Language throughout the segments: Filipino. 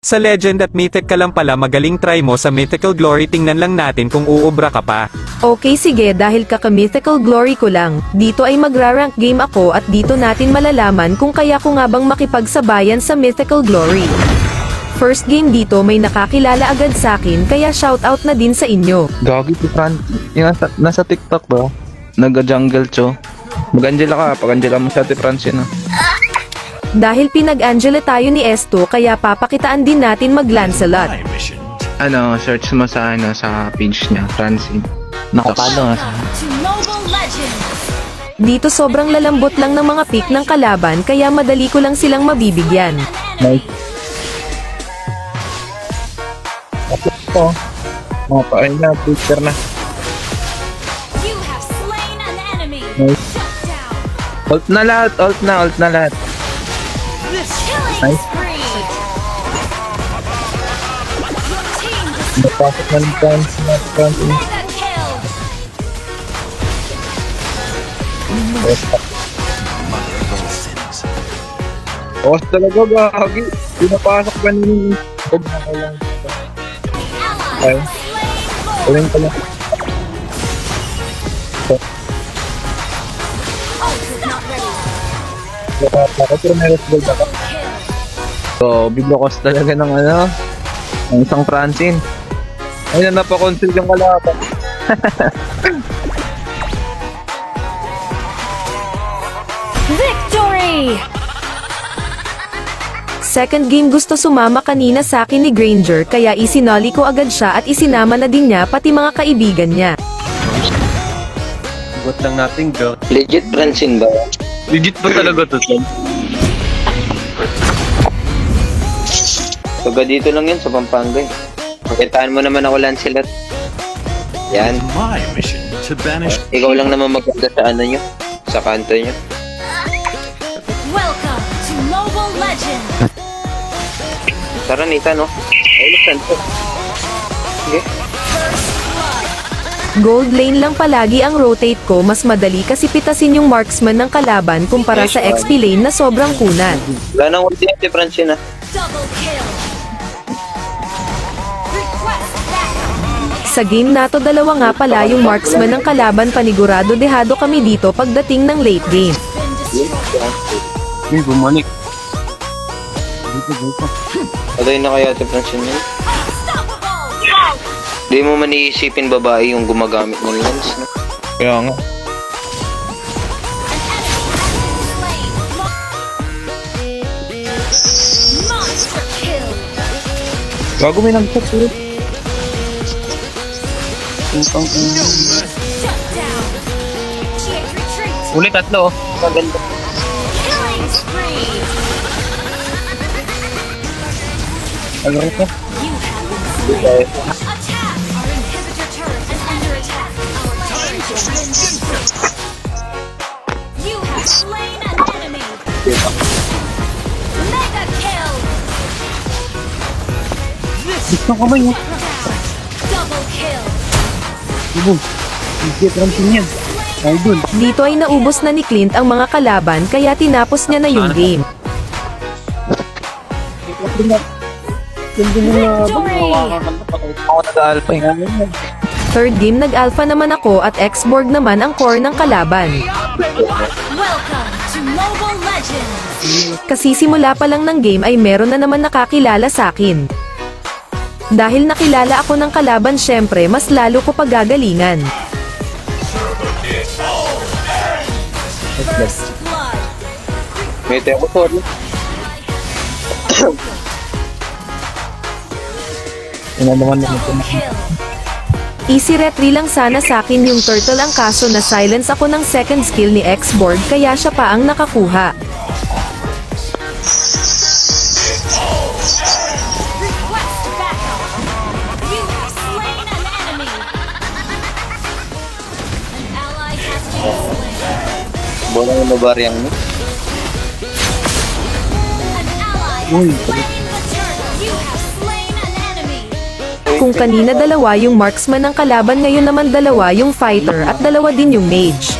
Sa Legend at Mythic ka lang pala magaling try mo sa Mythical Glory tingnan lang natin kung uubra ka pa. Okay sige dahil kaka-mythical glory ko lang, dito ay magra-rank game ako at dito natin malalaman kung kaya ko nga bang makipagsabayan sa mythical glory. First game dito may nakakilala agad sa akin kaya shoutout na din sa inyo. Gagi si Fran. Yung nasa TikTok ba? Nag-jungle cho. Mag-Angela ka. Pag-Angela mo si Ate Francine. Dahil pinag-Angela tayo ni Esto kaya papakitaan din natin mag-Lancelot. Ano, search mo sa sa page niya, Francine. Nakapalo nga sa... To Mobile Legends! Dito sobrang lalambot lang ng mga pick ng kalaban kaya madali ko lang silang mabibigyan. Nice. Ito. Mga paay na, booster na. You have slain an enemy! Nice. Shut down! Ult na lahat. Killing Nice. spree! Your team Napasok na ng Francine. mega kill! Boss talaga, gagi. Pinapasok ba nila? Huwag na ko lang. Ally Okay. slain Uling ko lang. Ult is not ready. Pero may red gold ako. Kill! So, biblokos talaga ng ng isang Francine. Ayun na, napakonsil yung kalaban. Victory! Second game gusto sumama kanina sa akin ni Granger kaya isinoli ko agad siya at isinama na din niya pati mga kaibigan niya. Buat lang natin girl. Legit Francine ba? Legit ba talaga to, Tom? Taga dito lang yan sa Pampanga eh. Pakitaan mo naman ako Lancelot. Yan. My mission to banish Ikaw lang naman maganda sa ano nyo. Sa kanto nyo. Welcome to Mobile Legends! Tara Nita no? Ay, Santo. Sige. Gold lane lang palagi ang rotate ko mas madali kasi pitasin yung marksman ng kalaban kumpara sa XP lane na sobrang kunat. Wala nang ulti si Francine ah. Double kill! Request backup! Sa game na to dalawa nga pala yung marksman ng kalaban panigurado dehado kami dito pagdating ng late game. Been destroyed. Uy, bumalik. Patay na kaya si Francine yun. Unstoppable! Di mo man iisipin babae yung gumagamit ng lens no? Kaya nga. Monster kill! Gago may nag-chat ulit. Shut down! Initiate retreat! Ulit tatlo. Maganda. Killing spree! Ano rin to? You have been slain! Attack! Our inhibitor turret is under attack! Our turret has been destroyed! You have slain an enemy! Mega kill! Gusto ko ba yun? Double kill! Sige, Francine yan. Ay, dun. Dito ay naubos na ni Clint ang mga kalaban kaya tinapos niya na yung game. Victory! Ako nag-alpha nga. Third game nag-alpha naman ako at X-Borg naman ang core ng kalaban. Welcome to Mobile Legends! Kasi simula pa lang ng game ay meron na naman nakakilala sa akin. Dahil nakilala ako ng kalaban syempre mas lalo ko pagagalingan. First blood! May tayo ko sorry. Ano naman naman ito. Kill! Easy retry lang sana sa akin yung turtle ang kaso na silence ako ng second skill ni X-Borg kaya siya pa ang nakakuha. Request backup! You have slain an enemy! An ally has been slain! Bola yung mabaryang mo. An ally has slain the turtle! You have slain an enemy! Kung kanina dalawa yung marksman ng kalaban ngayon naman dalawa yung fighter at dalawa din yung mage.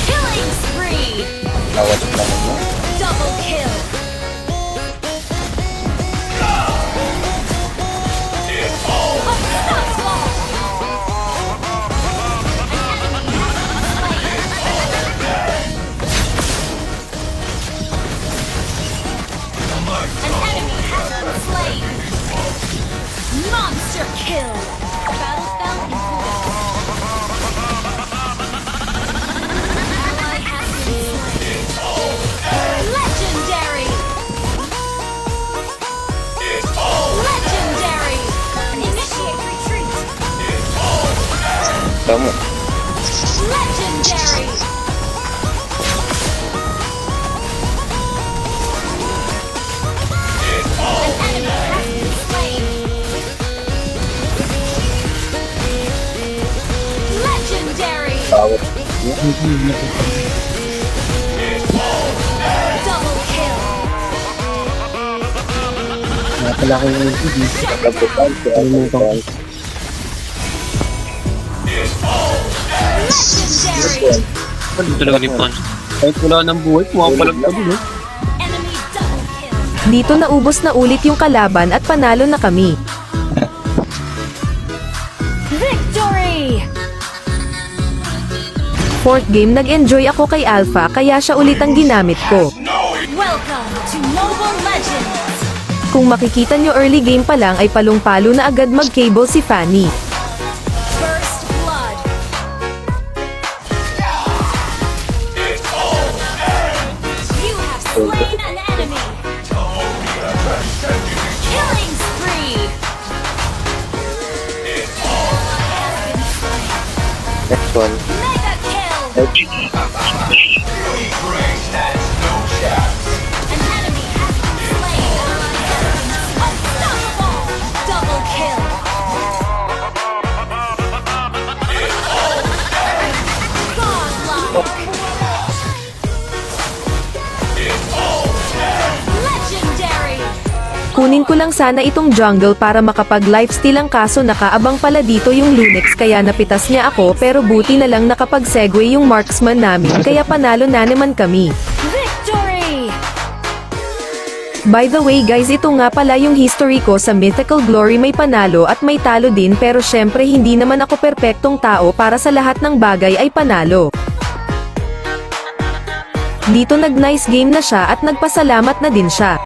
Killing spree! Tawad lang mo. Double kill. Monster kill! Battle fell in Ally has been slain. Legendary! Legendary! Initiate retreat! Tama. Legendary! An enemy has been slain. Legendary! Double kill! Legendary! Talaga ni Pan. Kahit wala ng buhay, pumapalag ka din, Enemy double kill! Dito naubos na ulit yung kalaban at panalo na kami. Victory! Fourth game nag-enjoy ako kay Alpha kaya siya ulit ang ginamit ko. Welcome to Mobile Legends! Kung makikita nyo early game pa lang ay palong-palo na agad mag-cable si Fanny. First blood! You have slain an enemy! Killing spree! Next one. Mega kill! An enemy has been slain! Unstoppable! Double kill! Godlike! Legendary! Kunin ko lang sana itong jungle para makapag-lifesteal ang kaso nakaabang pala dito yung Lunix kaya napitas niya ako pero buti na lang nakapag-segue yung marksman namin kaya panalo na naman kami. Victory! By the way guys, ito nga pala yung history ko sa Mythical Glory, may panalo at may talo din pero syempre hindi naman ako perpektong tao para sa lahat ng bagay ay panalo. Dito nag-nice game na siya at nagpasalamat na din siya.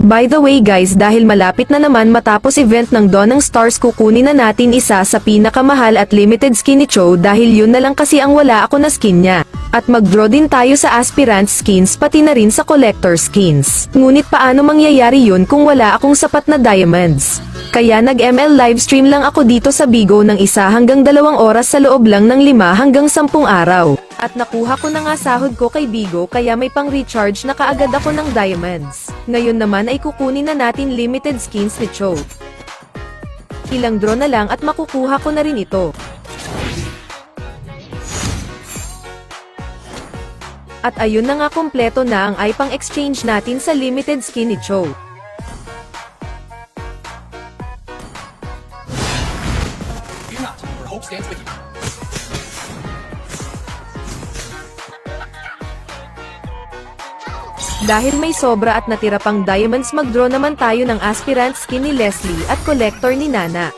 By the way guys, dahil malapit na naman matapos event ng Dawn ng Stars, kukunin na natin isa sa pinakamahal at limited skin ni Cho dahil yun na lang kasi ang wala ako na skin niya. At mag-draw din tayo sa aspirant skins pati na rin sa collector skins. Ngunit paano mangyayari yun kung wala akong sapat na diamonds? Kaya nag-ML livestream lang ako dito sa Bigo ng 1 hanggang 2 oras sa loob lang ng 5 hanggang 10 araw. At nakuha ko na nga sahod ko kay Bigo kaya may pang-recharge na kaagad ako ng diamonds. Ngayon naman ay kukunin na natin limited skins ni Cho. Ilang draw na lang at makukuha ko na rin ito. At ayun na nga, kompleto na ang ipang exchange natin sa limited skin ni Cho. Dahil may sobra at natira pang diamonds, mag-draw naman tayo ng aspirant skin ni Leslie at collector ni Nana.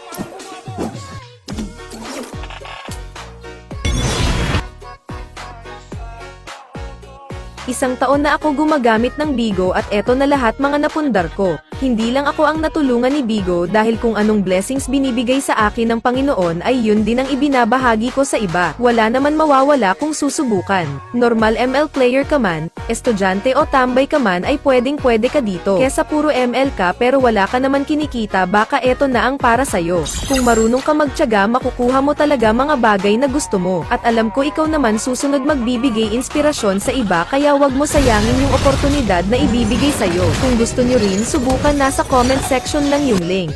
Isang taon na ako gumagamit ng Bigo at eto na lahat mga napundar ko. Hindi lang ako ang natulungan ni Bigo dahil kung anong blessings binibigay sa akin ng Panginoon ay yun din ang ibinabahagi ko sa iba. Wala naman mawawala kung susubukan. Normal ML player ka man, estudyante o tambay ka man ay pwedeng-pwede ka dito. Kesa puro ML ka pero wala ka naman kinikita, baka eto na ang para sa'yo. Kung marunong ka magtiyaga, makukuha mo talaga mga bagay na gusto mo. At alam ko ikaw naman susunod magbibigay inspirasyon sa iba kaya wag mo sayangin yung oportunidad na ibibigay sa'yo. Kung gusto nyo rin, subukan, nasa comment section lang yung link.